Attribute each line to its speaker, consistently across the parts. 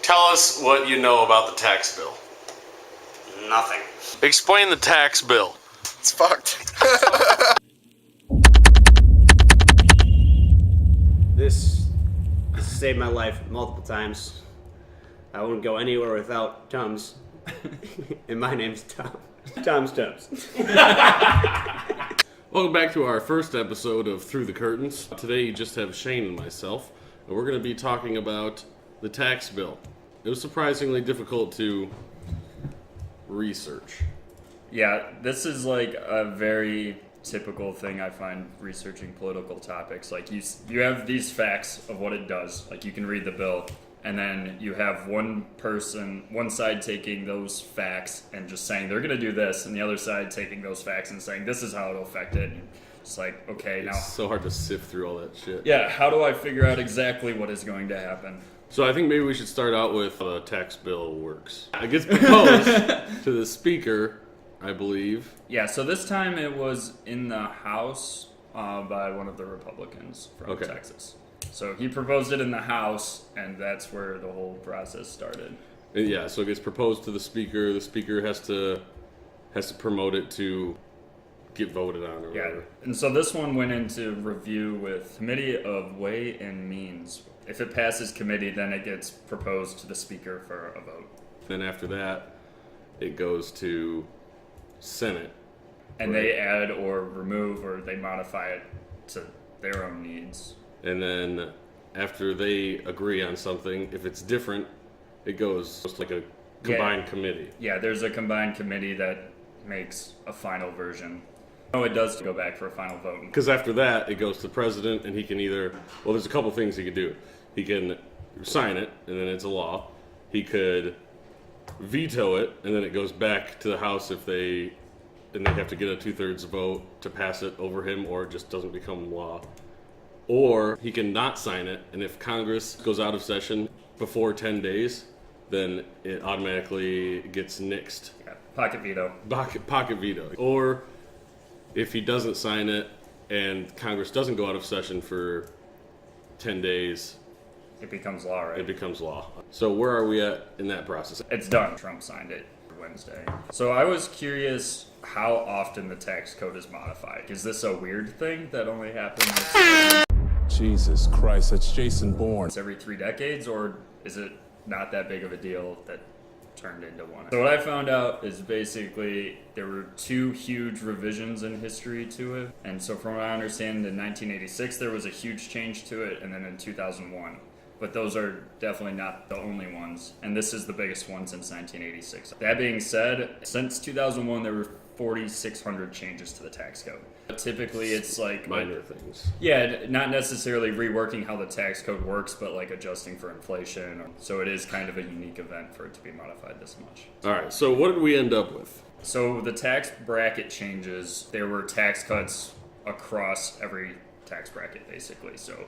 Speaker 1: Tell us what you know about the tax bill.
Speaker 2: Nothing.
Speaker 1: Explain the tax bill.
Speaker 3: It's fucked.
Speaker 2: This saved my life multiple times. I wouldn't go anywhere without Tums. And my name's Tom. Tom's Tums.
Speaker 1: Welcome back to our first episode of Through the Curtains. Today you just have Shane and myself, and we're going to be talking about the tax bill. It was surprisingly difficult to research.
Speaker 4: Yeah, this is like a very typical thing I find researching political topics. Like you have these facts of what it does. Like you can read the bill, and then you have one side taking those facts and just saying they're going to do this, and the other side taking those facts and saying this is how it'll affect it. And it's like, okay, now
Speaker 1: It's so hard to sift through all that shit.
Speaker 4: yeah, how do I figure out exactly what is going to happen?
Speaker 1: So I think maybe we should start out with how the tax bill works. It gets proposed to the speaker, I believe.
Speaker 4: Yeah, so this time it was in the House by one of the Republicans from Texas. So he proposed it in the House, and that's where the whole process started.
Speaker 1: Yeah, so it gets proposed to the speaker. The speaker has to promote it to get voted on or whatever.
Speaker 4: And so this one went into review with Committee of Way and Means. If it passes committee, then it gets proposed to the speaker for a vote.
Speaker 1: Then after that, it goes to Senate.
Speaker 4: And they add or remove or they modify it to their own needs.
Speaker 1: And then after they agree on something, if it's different, it goes like a combined committee.
Speaker 4: Yeah, there's a combined committee that makes a final version. Oh, it does go back for a final vote.
Speaker 1: Because after that, it goes to the president, and he can there's a couple things he can do. He can sign it, and then it's a law. He could veto it, and then it goes back to the House and they have to get a 2/3 vote to pass it over him, or it just doesn't become law. Or he can not sign it, and if Congress goes out of session before 10 days, then it automatically gets nixed.
Speaker 4: Yeah, pocket veto.
Speaker 1: Pocket veto. Or if he doesn't sign it and Congress doesn't go out of session for 10 days,
Speaker 4: it becomes law, right?
Speaker 1: It becomes law. So where are we at in that process?
Speaker 4: It's done. Trump signed it Wednesday. So I was curious how often the tax code is modified. Is this a weird thing that only happens
Speaker 5: Jesus Christ, that's Jason Bourne.
Speaker 4: every 3 decades, or is it not that big of a deal that turned into one? So what I found out is basically there were 2 huge revisions in history to it. And so from what I understand, in 1986 there was a huge change to it, and then in 2001. But those are definitely not the only ones, and this is the biggest one since 1986. That being said, since 2001 there were 4,600 changes to the tax code. Typically it's like
Speaker 1: minor things.
Speaker 4: Yeah, not necessarily reworking how the tax code works, but like adjusting for inflation. So it is kind of a unique event for it to be modified this much.
Speaker 1: All right, so what did we end up with?
Speaker 4: So the tax bracket changes, there were tax cuts across every tax bracket basically. So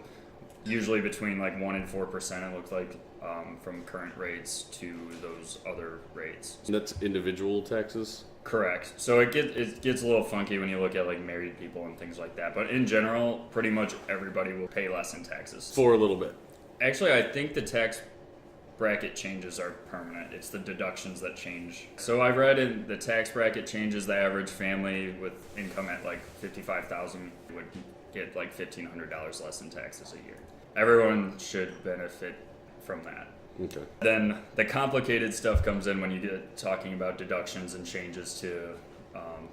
Speaker 4: usually between like 1% and 4% it looked like from current rates to those other rates.
Speaker 1: And that's individual taxes?
Speaker 4: Correct. So it gets a little funky when you look at like married people and things like that. But in general, pretty much everybody will pay less in taxes.
Speaker 1: For a little bit.
Speaker 4: Actually, I think the tax bracket changes are permanent. It's the deductions that change. So I read in the tax bracket changes, the average family with income at like $55,000 would get like $1,500 less in taxes a year. Everyone should benefit from that.
Speaker 1: Okay.
Speaker 4: Then the complicated stuff comes in when you get talking about deductions and changes to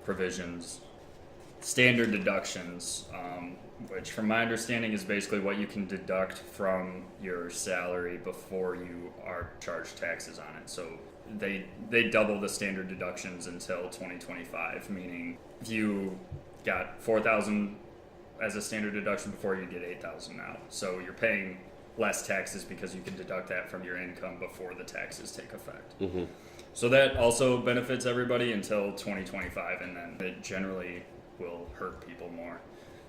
Speaker 4: provisions. Standard deductions, which from my understanding is basically what you can deduct from your salary before you are charged taxes on it. So they double the standard deductions until 2025, meaning if you got $4,000 as a standard deduction before, you get $8,000 now. So you're paying less taxes because you can deduct that from your income before the taxes take effect.
Speaker 1: Mm-hmm.
Speaker 4: So that also benefits everybody until 2025, and then it generally will hurt people more.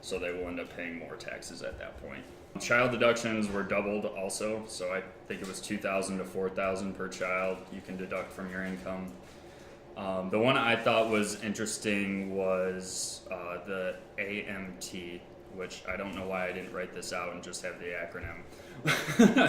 Speaker 4: So they will end up paying more taxes at that point. Child deductions were doubled also, so I think it was $2,000 to $4,000 per child you can deduct from your income. The one I thought was interesting was the AMT, which I don't know why I didn't write this out and just have the acronym.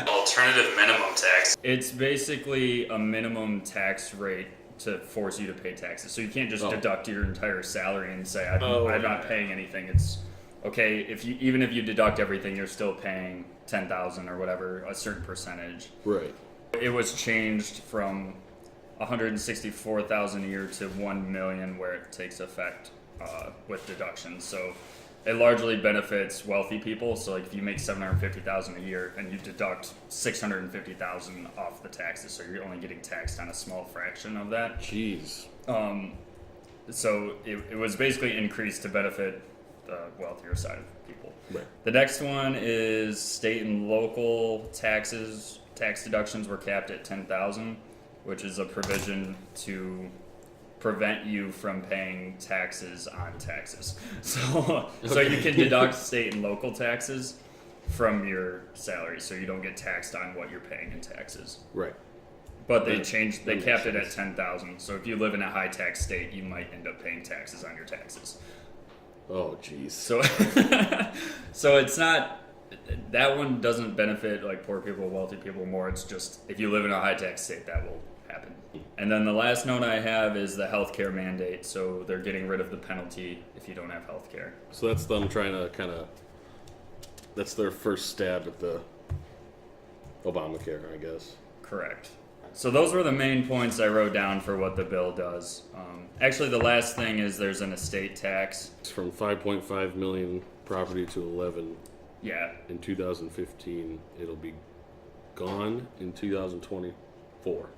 Speaker 4: Alternative minimum tax. It's basically a minimum tax rate to force you to pay taxes. So you can't just deduct your entire salary and say, I'm not paying anything. It's okay, even if you deduct everything, you're still paying $10,000 or whatever, a certain percentage.
Speaker 1: Right.
Speaker 4: It was changed from $164,000 a year to $1 million, where it takes effect with deductions. So it largely benefits wealthy people. So like if you make $750,000 a year and you deduct $650,000 off the taxes, so you're only getting taxed on a small fraction of that.
Speaker 1: Jeez.
Speaker 4: So it was basically increased to benefit the wealthier side of people.
Speaker 1: Right.
Speaker 4: The next one is state and local taxes. Tax deductions were capped at $10,000, which is a provision to prevent you from paying taxes on taxes. So you can deduct state and local taxes from your salary, so you don't get taxed on what you're paying in taxes.
Speaker 1: Right.
Speaker 4: But they capped it at $10,000. So if you live in a high tax state, you might end up paying taxes on your taxes.
Speaker 1: Oh, jeez.
Speaker 4: So it's not, that one doesn't benefit like poor people, wealthy people more. It's just if you live in a high tax state, that will happen. And then the last note I have is the healthcare mandate. So they're getting rid of the penalty if you don't have healthcare.
Speaker 1: So that's them trying to that's their first stab at the Obamacare, I guess.
Speaker 4: Correct. So those were the main points I wrote down for what the bill does. Actually, the last thing is there's an estate tax.
Speaker 1: It's from 5.5 million property to 11.
Speaker 4: Yeah.
Speaker 1: In 2015, it'll be gone in 2024.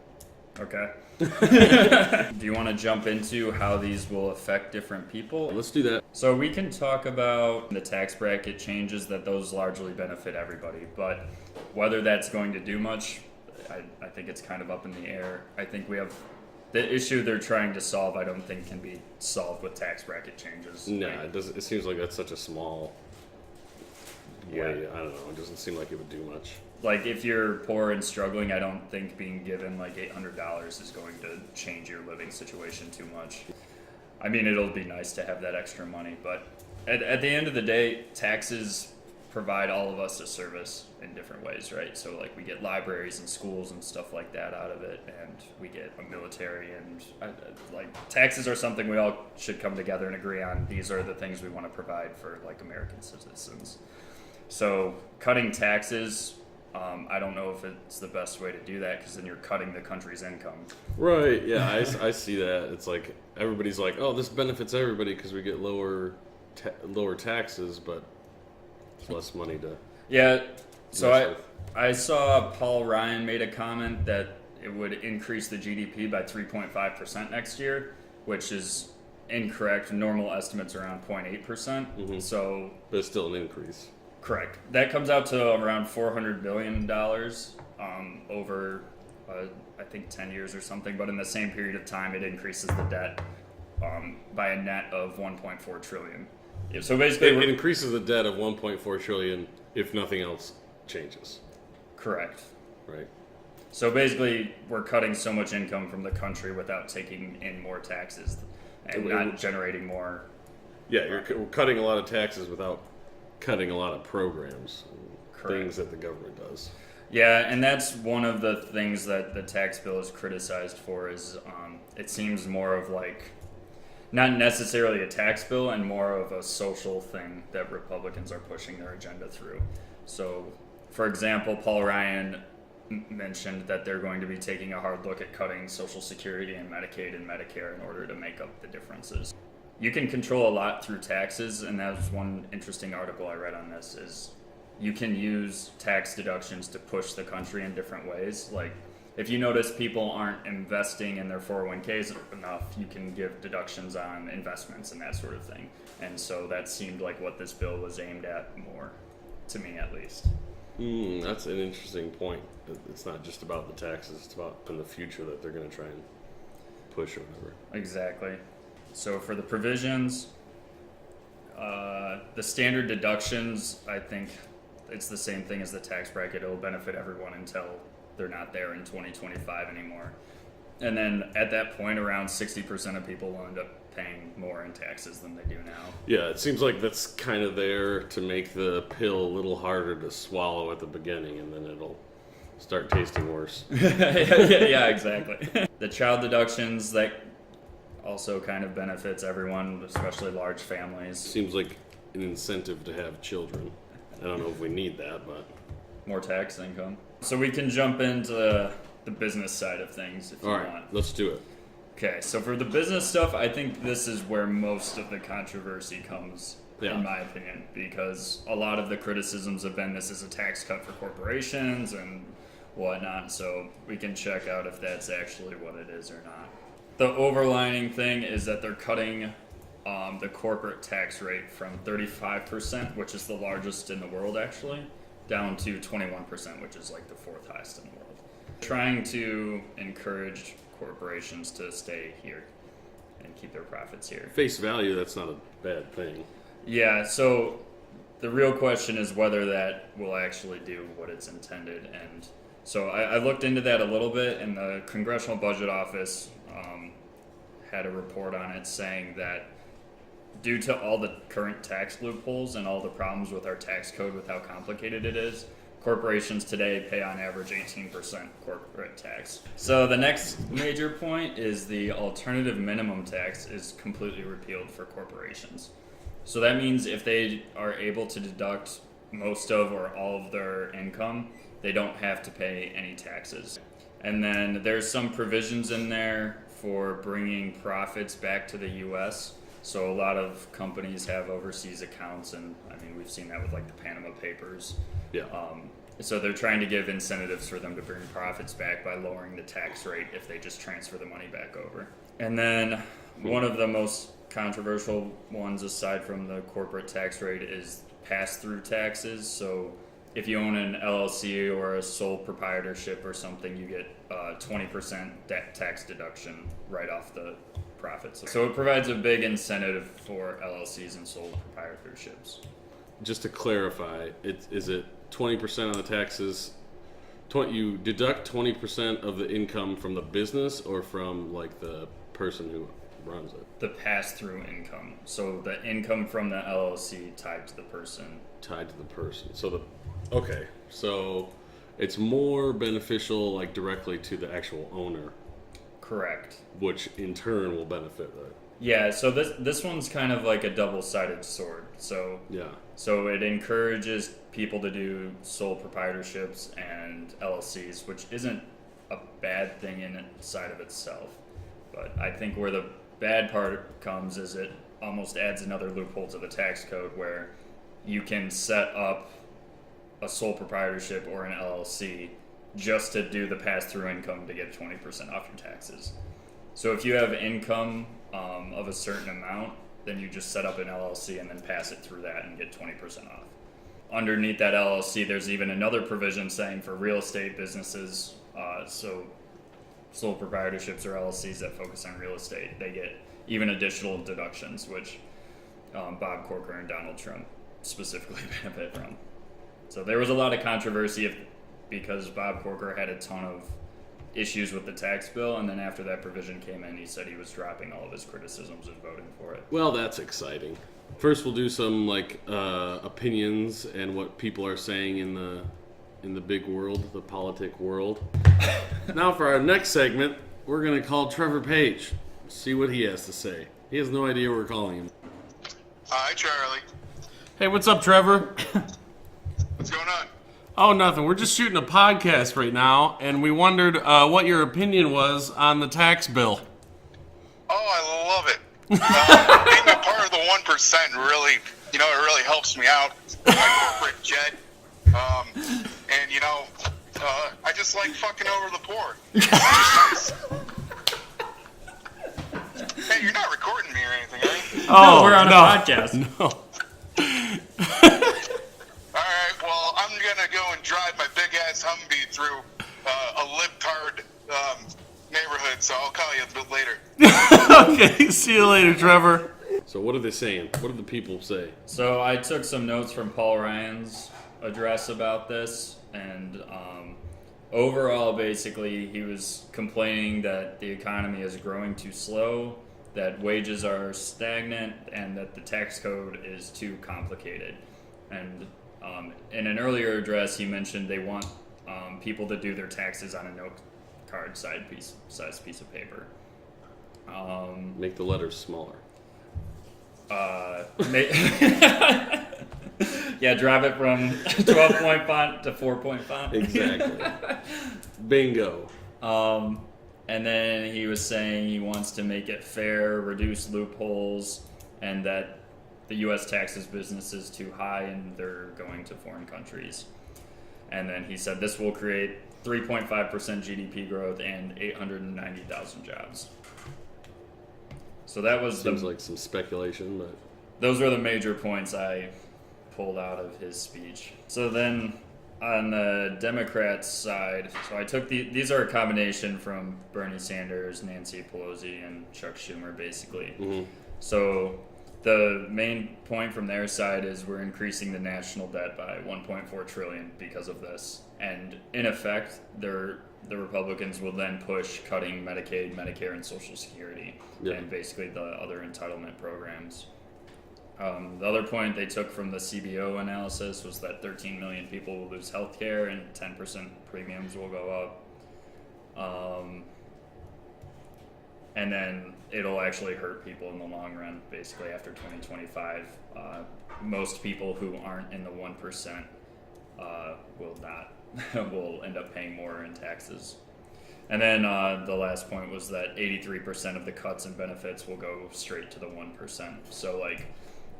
Speaker 4: Okay. Do you want to jump into how these will affect different people?
Speaker 1: Let's do that.
Speaker 4: So we can talk about the tax bracket changes, that those largely benefit everybody, but whether that's going to do much, I think it's kind of up in the air. I think we have the issue they're trying to solve, I don't think can be solved with tax bracket changes.
Speaker 1: No, it doesn't. It seems like that's such a small way. I don't know. It doesn't seem like it would do much.
Speaker 4: Like if you're poor and struggling, I don't think being given like $800 is going to change your living situation too much. I mean, it'll be nice to have that extra money, but at the end of the day, taxes provide all of us a service in different ways, right? So like we get libraries and schools and stuff like that out of it, and we get a military, and like taxes are something we all should come together and agree on. These are the things we want to provide for like American citizens. So cutting taxes, I don't know if it's the best way to do that, because then you're cutting the country's income.
Speaker 1: Right. Yeah, I see that. It's like everybody's like, oh, this benefits everybody because we get lower taxes, but it's less money to.
Speaker 4: Yeah. So I saw Paul Ryan made a comment that it would increase the GDP by 3.5% next year, which is incorrect. Normal estimates are around 0.8%.
Speaker 1: Mm-hmm.
Speaker 4: So,
Speaker 1: but it's still an increase.
Speaker 4: Correct. That comes out to around $400 billion over, I think, 10 years or something. But in the same period of time, it increases the debt by a net of $1.4 trillion. So basically,
Speaker 1: it increases the debt of $1.4 trillion if nothing else changes.
Speaker 4: Correct.
Speaker 1: Right.
Speaker 4: So basically, we're cutting so much income from the country without taking in more taxes and not generating more.
Speaker 1: Yeah, we're cutting a lot of taxes without cutting a lot of programs, things that the government does.
Speaker 4: Yeah, and that's one of the things that the tax bill is criticized for. Is it seems more of like not necessarily a tax bill and more of a social thing that Republicans are pushing their agenda through. So, for example, Paul Ryan mentioned that they're going to be taking a hard look at cutting Social Security and Medicaid and Medicare in order to make up the differences. You can control a lot through taxes, and that was one interesting article I read on this, is you can use tax deductions to push the country in different ways. Like, if you notice people aren't investing in their 401ks enough, you can give deductions on investments and that sort of thing. And so that seemed like what this bill was aimed at more, to me at least.
Speaker 1: That's an interesting point. It's not just about the taxes, it's about in the future that they're going to try and push or whatever.
Speaker 4: Exactly. So for the provisions, the standard deductions, I think it's the same thing as the tax bracket. It'll benefit everyone until they're not there in 2025 anymore. And then at that point, around 60% of people will end up paying more in taxes than they do now.
Speaker 1: Yeah, it seems like that's kind of there to make the pill a little harder to swallow at the beginning, and then it'll start tasting worse.
Speaker 4: Yeah, exactly. The child deductions, that also kind of benefits everyone, especially large families.
Speaker 1: Seems like an incentive to have children. I don't know if we need that, but
Speaker 4: More tax income. So we can jump into the business side of things if you
Speaker 1: all right,
Speaker 4: want.
Speaker 1: let's do it.
Speaker 4: Okay, so for the business stuff, I think this is where most of the controversy comes, in my opinion, because a lot of the criticisms have been this is a tax cut for corporations and whatnot, so we can check out if that's actually what it is or not. The overlining thing is that they're cutting the corporate tax rate from 35%, which is the largest in the world actually, down to 21%, which is like the fourth highest in the world. Trying to encourage corporations to stay here and keep their profits here.
Speaker 1: Face value, that's not a bad thing.
Speaker 4: Yeah, so the real question is whether that will actually do what it's intended. And so I looked into that a little bit, and the Congressional Budget Office had a report on it saying that due to all the current tax loopholes and all the problems with our tax code with how complicated it is, corporations today pay on average 18% corporate tax. So the next major point is the alternative minimum tax is completely repealed for corporations. So that means if they are able to deduct most of or all of their income, they don't have to pay any taxes. And then there's some provisions in there for bringing profits back to the U.S. So a lot of companies have overseas accounts, and I mean, we've seen that with like the Panama Papers.
Speaker 1: Yeah.
Speaker 4: So they're trying to give incentives for them to bring profits back by lowering the tax rate if they just transfer the money back over. And then one of the most controversial ones aside from the corporate tax rate is pass-through taxes. So if you own an LLC or a sole proprietorship or something, you get 20% tax deduction right off the profits. So it provides a big incentive for LLCs and sole proprietorships.
Speaker 1: Just to clarify, is it 20% on the taxes? You deduct 20% of the income from the business or from like the person who runs it?
Speaker 4: The pass-through income. So the income from the LLC tied to the person.
Speaker 1: Tied to the person. Okay, so it's more beneficial like directly to the actual owner,
Speaker 4: Correct.
Speaker 1: which in turn will benefit the
Speaker 4: Yeah, so this one's kind of like a double-sided sword. So it encourages people to do sole proprietorships and LLCs, which isn't a bad thing inside of itself. But I think where the bad part comes is it almost adds another loophole to the tax code where you can set up a sole proprietorship or an LLC just to do the pass-through income to get 20% off your taxes. So if you have income of a certain amount, then you just set up an LLC and then pass it through that and get 20% off. Underneath that LLC, there's even another provision saying for real estate businesses, so sole proprietorships or LLCs that focus on real estate, they get even additional deductions, which Bob Corker and Donald Trump specifically benefit from. So there was a lot of controversy because Bob Corker had a ton of issues with the tax bill, and then after that provision came in, he said he was dropping all of his criticisms and voting for it.
Speaker 1: Well, that's exciting. First, we'll do some opinions and what people are saying in the big world, the politic world. Now, for our next segment, we're going to call Trevor Page. See what he has to say. He has no idea we're calling him.
Speaker 3: Hi, Charlie.
Speaker 1: Hey, what's up, Trevor?
Speaker 3: What's going on?
Speaker 1: Oh, nothing. We're just shooting a podcast right now, and we wondered what your opinion was on the tax bill.
Speaker 3: Oh, I love it. Being a part of the 1% really, it really helps me out. My corporate jet. And, I just like fucking over the poor. It's nice. Hey, you're not recording me or anything, are you?
Speaker 4: No, we're on a podcast.
Speaker 1: No.
Speaker 3: All right, well, I'm going to go and drive my big-ass Humvee through a libtard neighborhood, so I'll call you a bit later.
Speaker 1: Okay, see you later, Trevor. So what are they saying? What did the people say?
Speaker 4: So I took some notes from Paul Ryan's address about this, and overall, basically, he was complaining that the economy is growing too slow, that wages are stagnant and that the tax code is too complicated. And in an earlier address, he mentioned they want people to do their taxes on a note card size piece of paper.
Speaker 1: Make the letters smaller.
Speaker 4: Yeah, drive it from 12-point font to 4-point font.
Speaker 1: Exactly. Bingo.
Speaker 4: And then he was saying he wants to make it fair, reduce loopholes, and that the U.S. taxes businesses too high and they're going to foreign countries. And then he said this will create 3.5% GDP growth and 890,000 jobs. So that was
Speaker 1: Seems like some speculation, but
Speaker 4: those were the major points I pulled out of his speech. So then on the Democrats' side, so I took these are a combination from Bernie Sanders, Nancy Pelosi, and Chuck Schumer, basically.
Speaker 1: Mm-hmm.
Speaker 4: So the main point from their side is we're increasing the national debt by $1.4 trillion because of this. And in effect, the Republicans will then push cutting Medicaid, Medicare, and Social Security, and basically the other entitlement programs. The other point they took from the CBO analysis was that 13 million people will lose health care and 10% premiums will go up. And then it'll actually hurt people in the long run, basically after 2025. Most people who aren't in the 1% will end up paying more in taxes. And then the last point was that 83% of the cuts and benefits will go straight to the 1%. So like,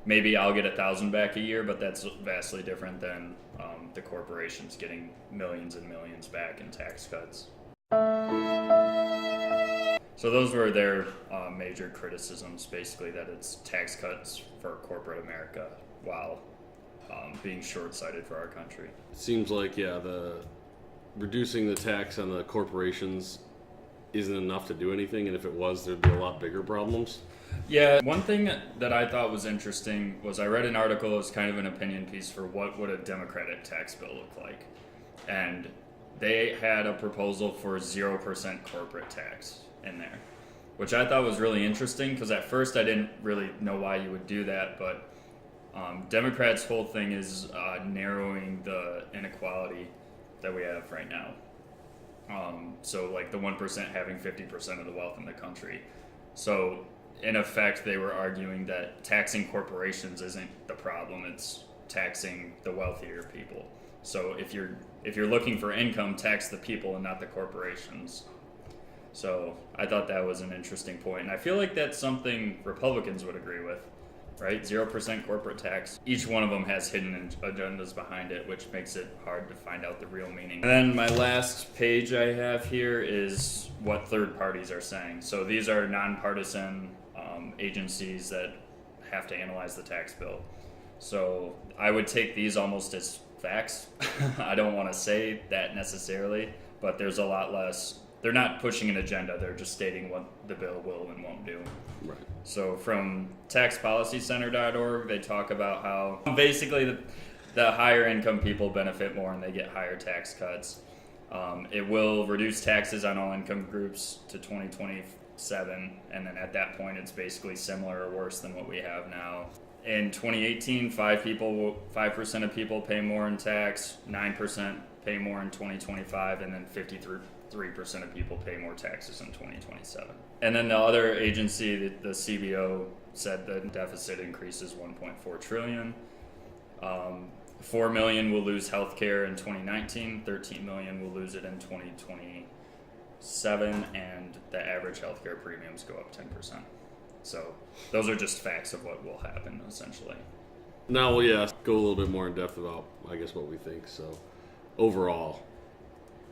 Speaker 4: maybe I'll get 1,000 back a year, but that's vastly different than the corporations getting millions and millions back in tax cuts. So those were their major criticisms, basically that it's tax cuts for corporate America while being short-sighted for our country.
Speaker 1: it seems like, the reducing the tax on the corporations isn't enough to do anything, and if it was, there'd be a lot bigger problems.
Speaker 4: Yeah, one thing that I thought was interesting was I read an article as kind of an opinion piece for what would a Democratic tax bill look like. And they had a proposal for 0% corporate tax in there, which I thought was really interesting because at first I didn't really know why you would do that, but Democrats' whole thing is narrowing the inequality that we have right now. So like the 1% having 50% of the wealth in the country. So in effect, they were arguing that taxing corporations isn't the problem; it's taxing the wealthier people. So if you're looking for income, tax the people and not the corporations. So I thought that was an interesting point, and I feel like that's something Republicans would agree with, right? 0% corporate tax. Each one of them has hidden agendas behind it, which makes it hard to find out the real meaning. And then my last page I have here is what third parties are saying. So these are nonpartisan agencies that have to analyze the tax bill. So I would take these almost as facts. I don't want to say that necessarily, but there's a lot less. They're not pushing an agenda. They're just stating what the bill will and won't do.
Speaker 1: Right.
Speaker 4: So from taxpolicycenter.org, they talk about how basically the higher income people benefit more and they get higher tax cuts. It will reduce taxes on all income groups to 2027, and then at that point it's basically similar or worse than what we have now. In 2018, 5% of people pay more in tax, 9% pay more in 2025, and then 53% of people pay more taxes in 2027. And then the other agency, the CBO, said the deficit increases 1.4 trillion. 4 million will lose health care in 2019, 13 million will lose it in 2027, and the average health care premiums go up 10%. So those are just facts of what will happen, essentially.
Speaker 1: Now, go a little bit more in depth about, I guess, what we think. So, overall,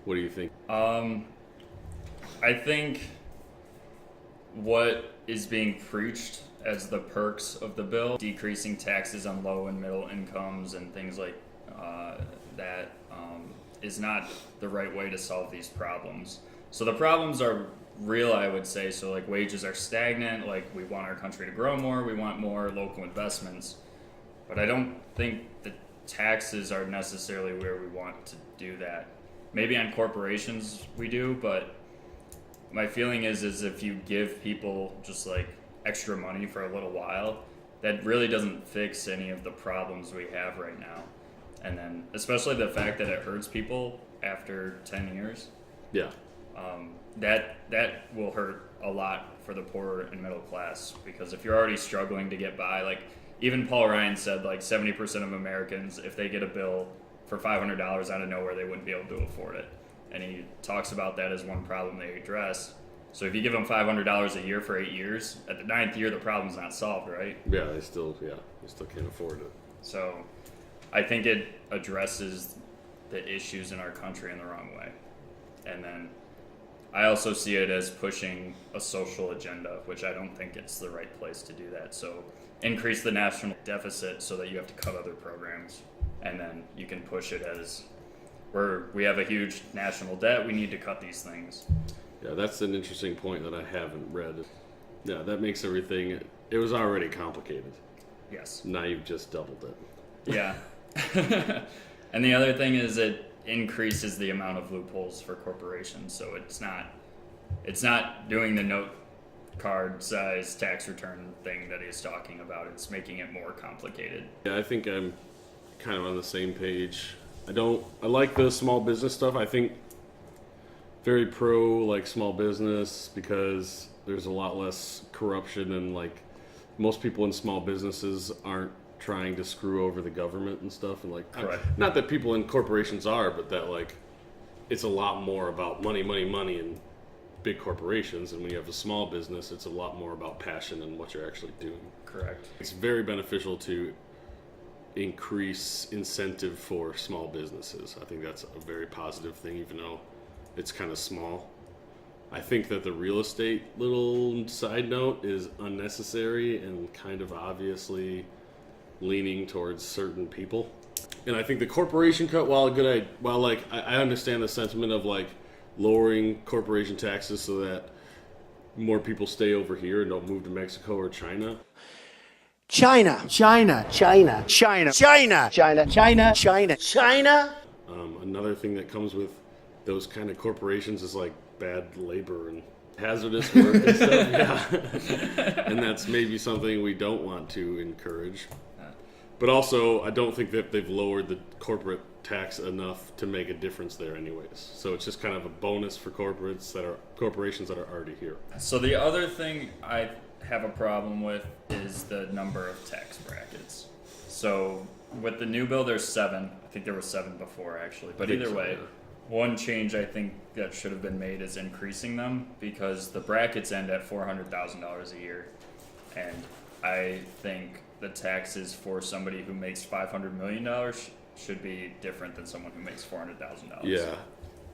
Speaker 1: what do you think?
Speaker 4: I think what is being preached as the perks of the bill, decreasing taxes on low and middle incomes and things like that, is not the right way to solve these problems. So the problems are real, I would say. So like wages are stagnant, like we want our country to grow more, we want more local investments. But I don't think the taxes are necessarily where we want to do that. Maybe on corporations we do, but my feeling is if you give people just like extra money for a little while, that really doesn't fix any of the problems we have right now. And then especially the fact that it hurts people after 10 years,
Speaker 1: Yeah.
Speaker 4: that will hurt a lot for the poor and middle class, because if you're already struggling to get by, like even Paul Ryan said, like 70% of Americans, if they get a bill for $500 out of nowhere, they wouldn't be able to afford it. And he talks about that as one problem they address. So if you give them $500 a year for 8 years, at the 9th year the problem's not solved, right?
Speaker 1: Yeah, they still can't afford it.
Speaker 4: So I think it addresses the issues in our country in the wrong way. And then I also see it as pushing a social agenda, which I don't think it's the right place to do that. So increase the national deficit so that you have to cut other programs, and then you can push it as we have a huge national debt, we need to cut these things.
Speaker 1: Yeah, that's an interesting point that I haven't read. Yeah, that makes everything, it was already complicated.
Speaker 4: Yes.
Speaker 1: Now you've just doubled it.
Speaker 4: Yeah. And the other thing is it increases the amount of loopholes for corporations. So it's not doing the note card size tax return thing that he's talking about. It's making it more complicated.
Speaker 1: Yeah, I think I'm kind of on the same page. I like the small business stuff. I think very pro like small business because there's a lot less corruption, and like most people in small businesses aren't trying to screw over the government and stuff, and like
Speaker 4: Correct.
Speaker 1: Not that people in corporations are, but that like it's a lot more about money in big corporations, and when you have a small business it's a lot more about passion and what you're actually doing.
Speaker 4: Correct.
Speaker 1: It's very beneficial to increase incentive for small businesses. I think that's a very positive thing, even though it's kind of small. I think that the real estate little side note is unnecessary and kind of obviously leaning towards certain people. And I think the corporation cut, while I understand the sentiment of like lowering corporation taxes so that more people stay over here and don't move to Mexico or China.
Speaker 6: China.
Speaker 1: Another thing that comes with those kind of corporations is like bad labor and hazardous work and stuff. Yeah. And that's maybe something we don't want to encourage. But also, I don't think that they've lowered the corporate tax enough to make a difference there anyways. So it's just kind of a bonus for corporations that are already here.
Speaker 4: So the other thing I have a problem with is the number of tax brackets. So with the new bill, there's 7. I think there were 7 before actually. But either way, one change I think that should have been made is increasing them, because the brackets end at $400,000 a year, and I think the taxes for somebody who makes $500 million should be different than someone who makes $400,000.
Speaker 1: Yeah.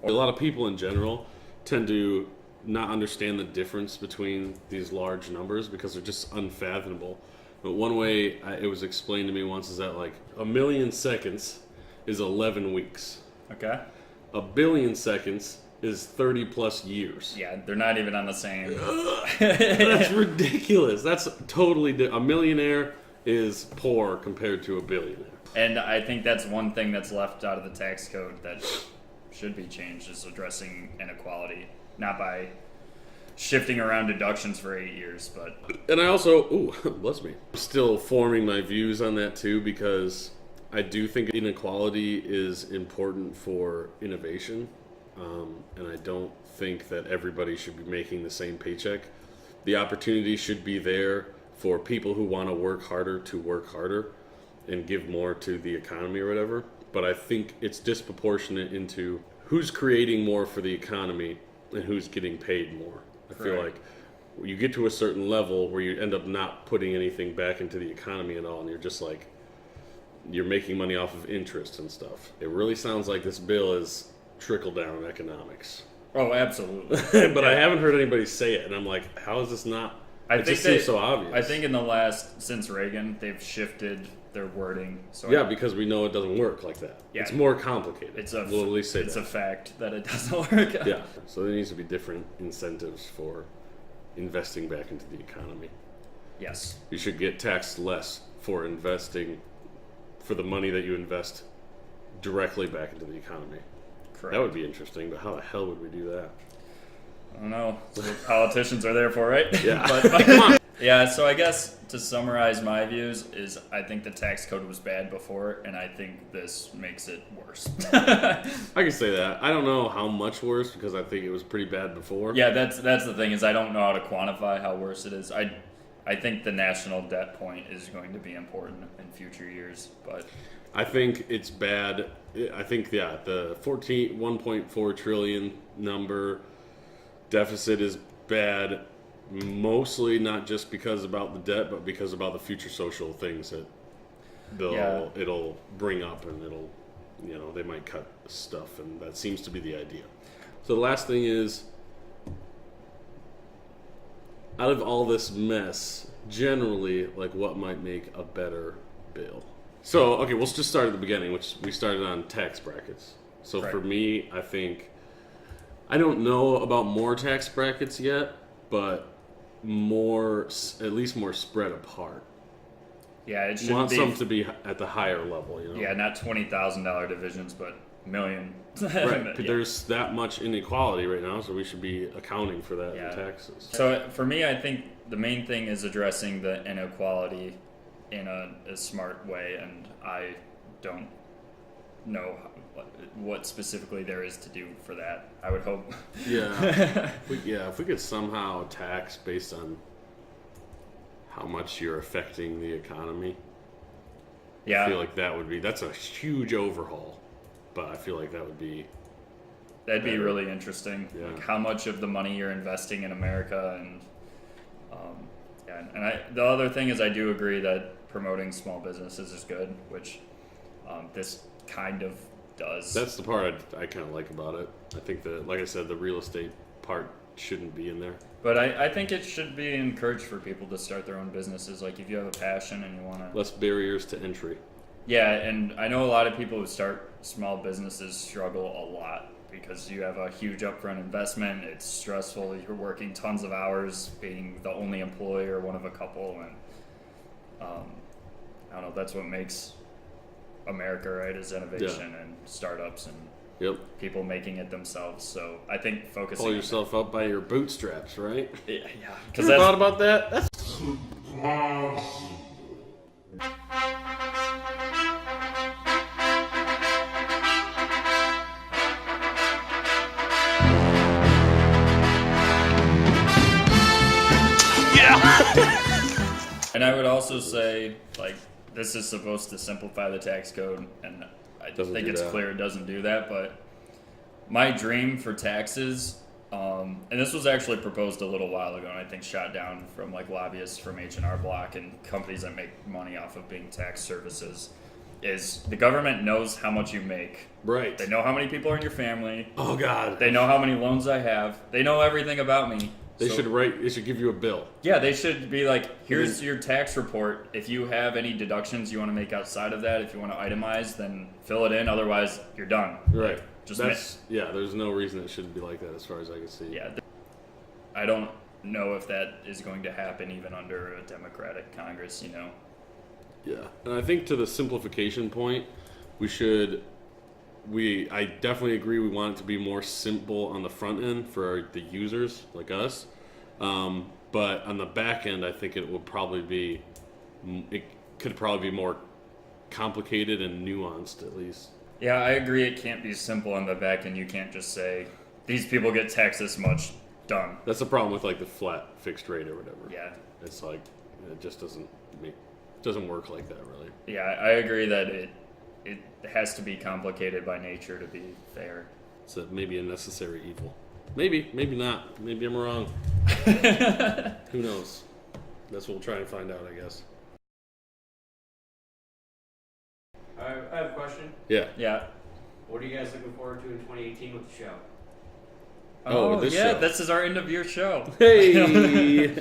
Speaker 1: A lot of people in general tend to not understand the difference between these large numbers because they're just unfathomable. But one way it was explained to me once is that like 1 million seconds is 11 weeks.
Speaker 4: Okay.
Speaker 1: 1 billion seconds is 30 plus years.
Speaker 4: Yeah, they're not even on the same.
Speaker 1: That's ridiculous. That's totally a millionaire is poor compared to a billionaire.
Speaker 4: And I think that's one thing that's left out of the tax code that should be changed, is addressing inequality, not by shifting around deductions for 8 years, but...
Speaker 1: And I also, bless me, I'm still forming my views on that too, because I do think inequality is important for innovation, and I don't think that everybody should be making the same paycheck. The opportunity should be there for people who want to work harder and give more to the economy or whatever. But I think it's disproportionate into who's creating more for the economy and who's getting paid more. I feel like you get to a certain level where you end up not putting anything back into the economy at all, and you're just like, you're making money off of interest and stuff. It really sounds like this bill is trickle-down economics.
Speaker 4: Oh, absolutely.
Speaker 1: But I haven't heard anybody say it, and I'm like, how is this not? It just seems so obvious.
Speaker 4: I think since Reagan, they've shifted their wording. So
Speaker 1: yeah, because we know it doesn't work like that. Yeah. It's more complicated. We'll at least say
Speaker 4: it's a fact that it doesn't work.
Speaker 1: Yeah, so there needs to be different incentives for investing back into the economy.
Speaker 4: Yes.
Speaker 1: You should get taxed less for investing, for the money that you invest directly back into the economy.
Speaker 4: Correct.
Speaker 1: That would be interesting, but how the hell would we do that?
Speaker 4: I don't know. That's what politicians are there for, right?
Speaker 1: Yeah.
Speaker 4: But come on. Yeah, so I guess to summarize my views is I think the tax code was bad before, and I think this makes it worse.
Speaker 1: I can say that. I don't know how much worse because I think it was pretty bad before.
Speaker 4: Yeah, that's the thing is I don't know how to quantify how worse it is. I think the national debt point is going to be important in future years, but
Speaker 1: I think it's bad. I think the 1.4 trillion number deficit is bad. Mostly not just because about the debt, but because about the future social things that it'll bring up, and they might cut stuff, and that seems to be the idea. So the last thing is, out of all this mess, generally, like, what might make a better bill? So, okay, we'll just start at the beginning, which we started on tax brackets. So
Speaker 4: Right.
Speaker 1: for me, I don't know about more tax brackets yet, but at least more spread apart.
Speaker 4: yeah, it
Speaker 1: You
Speaker 4: shouldn't
Speaker 1: want
Speaker 4: be
Speaker 1: some to be at the higher level,
Speaker 4: yeah, not $20,000 divisions, but million.
Speaker 1: Right, but
Speaker 4: Yeah.
Speaker 1: there's that much inequality right now, so we should be accounting for that
Speaker 4: Yeah.
Speaker 1: in taxes.
Speaker 4: So for me, I think the main thing is addressing the inequality in a smart way, and I don't know what specifically there is to do for that. I would hope.
Speaker 1: Yeah, if we could somehow tax based on how much you're affecting the economy,
Speaker 4: Yeah,
Speaker 1: I feel like that's a huge overhaul, but I feel like that would be
Speaker 4: that'd be really interesting.
Speaker 1: Yeah.
Speaker 4: Like how much of the money you're investing in America, and the other thing is I do agree that promoting small businesses is good, which this kind of does.
Speaker 1: that's the part I kind of like about it. I think that, like I said, the real estate part shouldn't be in there.
Speaker 4: But I think it should be encouraged for people to start their own businesses. Like if you have a passion and you want to.
Speaker 1: Less barriers to entry.
Speaker 4: Yeah, and I know a lot of people who start small businesses struggle a lot because you have a huge upfront investment. It's stressful. You're working tons of hours, being the only employee or one of a couple, and I don't know. That's what makes America, right? Is innovation and startups and
Speaker 1: Yep.
Speaker 4: people making it themselves. So I think focusing.
Speaker 1: Pull yourself up by your bootstraps, right?
Speaker 4: Yeah,
Speaker 1: You
Speaker 4: because
Speaker 1: ever thought
Speaker 4: that's
Speaker 1: about that? That's
Speaker 4: And I would also say, like, this is supposed to simplify the tax code, and I
Speaker 1: Doesn't
Speaker 4: think
Speaker 1: do
Speaker 4: it's
Speaker 1: that.
Speaker 4: clear it doesn't do that. But my dream for taxes, and this was actually proposed a little while ago, and I think shot down from like lobbyists from H&R Block and companies that make money off of being tax services, is the government knows how much you make.
Speaker 1: right.
Speaker 4: They know how many people are in your family.
Speaker 1: Oh God.
Speaker 4: They know how many loans I have. They know everything about me.
Speaker 1: They
Speaker 4: So-
Speaker 1: should give you a bill.
Speaker 4: Yeah, they should be like, here's your tax report. If you have any deductions you want to make outside of that, if you want to itemize, then fill it in. Otherwise, you're done.
Speaker 1: Right.
Speaker 4: Just
Speaker 1: there's no reason it shouldn't be like that as far as I can see.
Speaker 4: Yeah. I don't know if that is going to happen even under a Democratic Congress, you know.
Speaker 1: Yeah. And I think to the simplification point, I definitely agree we want it to be more simple on the front end for the users like us. But on the back end, I think it could probably be more complicated and nuanced at least.
Speaker 4: Yeah, I agree. It can't be simple on the back end. You can't just say, these people get taxed this much, done.
Speaker 1: That's the problem with like the flat fixed rate or whatever.
Speaker 4: Yeah.
Speaker 1: It's like it just doesn't work like that really.
Speaker 4: Yeah, I agree that it has to be complicated by nature to be fair.
Speaker 1: It's maybe a necessary evil. Maybe not. Maybe I'm wrong. Who knows? That's what we'll try and find out, I guess.
Speaker 2: I have a question.
Speaker 1: Yeah.
Speaker 4: Yeah.
Speaker 2: What are you guys looking forward to in 2018 with the show?
Speaker 1: Oh, this
Speaker 4: yeah,
Speaker 1: show.
Speaker 4: this is our end of year show.
Speaker 1: Hey.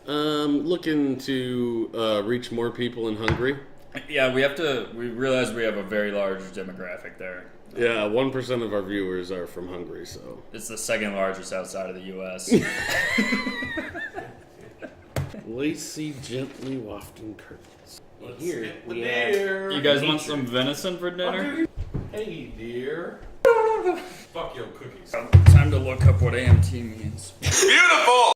Speaker 1: Looking to reach more people in Hungary.
Speaker 4: Yeah, we realize we have a very large demographic there.
Speaker 1: Yeah, 1% of our viewers are from Hungary, so.
Speaker 4: It's the second largest outside of the U.S.
Speaker 1: Lacey gently wafting curtains.
Speaker 2: Here we have.
Speaker 4: You guys want some venison for dinner?
Speaker 1: Hey, dear. Fuck your cookies.
Speaker 4: Time to look up what AMT means.
Speaker 3: Beautiful!